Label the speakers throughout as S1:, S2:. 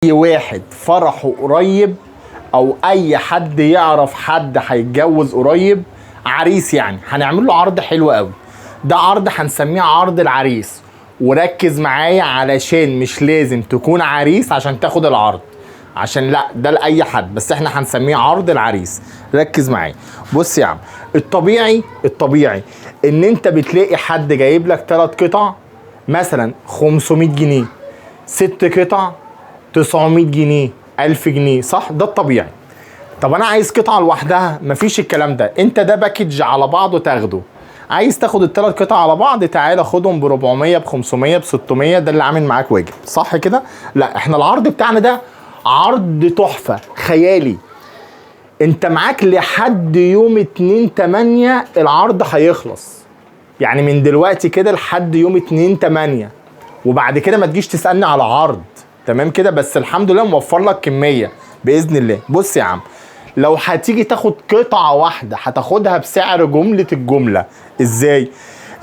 S1: اي واحد فرحه قريب او اي حد يعرف حد هيتجوز قريب، عريس يعني، هنعمل له عرض حلو قوي. ده عرض هنسميه عرض العريس، وركز معايا علشان مش لازم تكون عريس عشان تاخد العرض، عشان لا ده لاي حد، بس احنا هنسميه عرض العريس. ركز معايا. بص يا عم، الطبيعي ان انت بتلاقي حد جايب لك 3 قطع مثلا 500 جنيه، 6 قطع 900 جنيه، 1000 جنيه، صح؟ ده الطبيعي. طب انا عايز قطعه لوحدها، مفيش الكلام ده، انت ده باكج على بعضه تاخده. عايز تاخد ال3 قطع على بعض، تعالى خدهم ب 400 ب 500 ب 600، ده اللي عامل معاك واجب، صح كده؟ لا، احنا العرض بتاعنا ده عرض تحفه خيالي. انت معاك لحد يوم 2/8 العرض هيخلص، يعني من دلوقتي كده لحد يوم 2/8، وبعد كده ما تجيش تسألني على عرض، تمام كده؟ بس الحمد لله موفر لك كمية بإذن الله. بص يا عم، لو هتيجي تاخد قطعة واحدة هتاخدها بسعر جملة الجملة. ازاي؟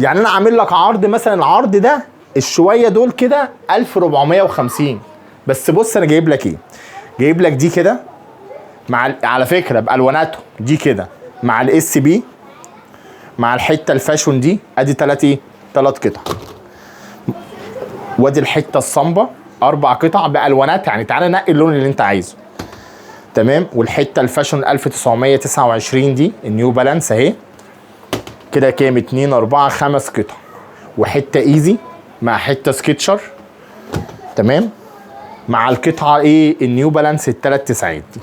S1: يعني انا عامل لك عرض، مثلا العرض ده الشوية دول كده 1450، بس بص انا جايب لك ايه؟ جايب لك دي كده مع على فكرة بألواناتهم دي كده، مع الاس بي، مع الحتة الفاشون دي، ادي 3 قطع، وادي الحته الصامبا 4 قطع بالوانات، يعني تعالى نقي اللون اللي انت عايزه، تمام. والحته الفاشون 1929 دي النيو بالانس اهي كده، كام؟ 2 4 5 قطع، وحته ايزي مع حته سكتشر، تمام، مع القطعه ايه؟ النيو بالانس ال3 تسعات دي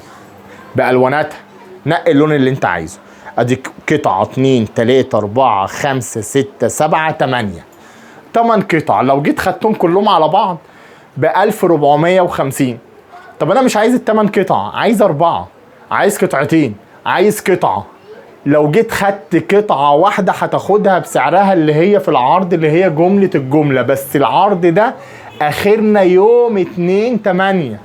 S1: بالواناتها. نقي اللون اللي انت عايزه. ادي قطعه 2 3 4 5 6 7 8 قطع، لو جيت خدتهم كلهم على بعض ب 1450. طب انا مش عايز ال8 قطع، عايز 4، عايز قطعتين، عايز قطعه. لو جيت خدت قطعه واحده هتاخدها بسعرها اللي هي في العرض، اللي هي جمله الجمله، بس العرض ده اخرنا يوم 2/8.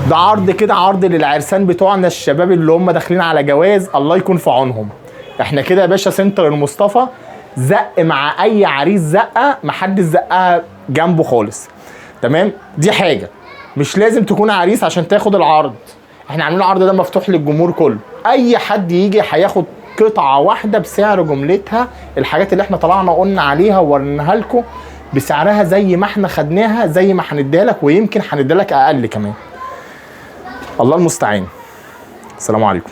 S1: ده عرض كده، عرض للعرسان بتوعنا الشباب اللي هم داخلين على جواز، الله يكون في عونهم. احنا كده يا باشا سنتر المصطفى، زق مع اي عريس زقه محدش زقها جنبه خالص، تمام. دي حاجه، مش لازم تكون عريس عشان تاخد العرض، احنا عاملين العرض ده مفتوح للجمهور كله، اي حد يجي هياخد قطعه واحده بسعر جملتها. الحاجات اللي احنا طلعنا قلنا عليها ووريناها لكم بسعرها زي ما احنا خدناها، زي ما هنديها لك، ويمكن هنديها لك اقل كمان. الله المستعان. السلام عليكم.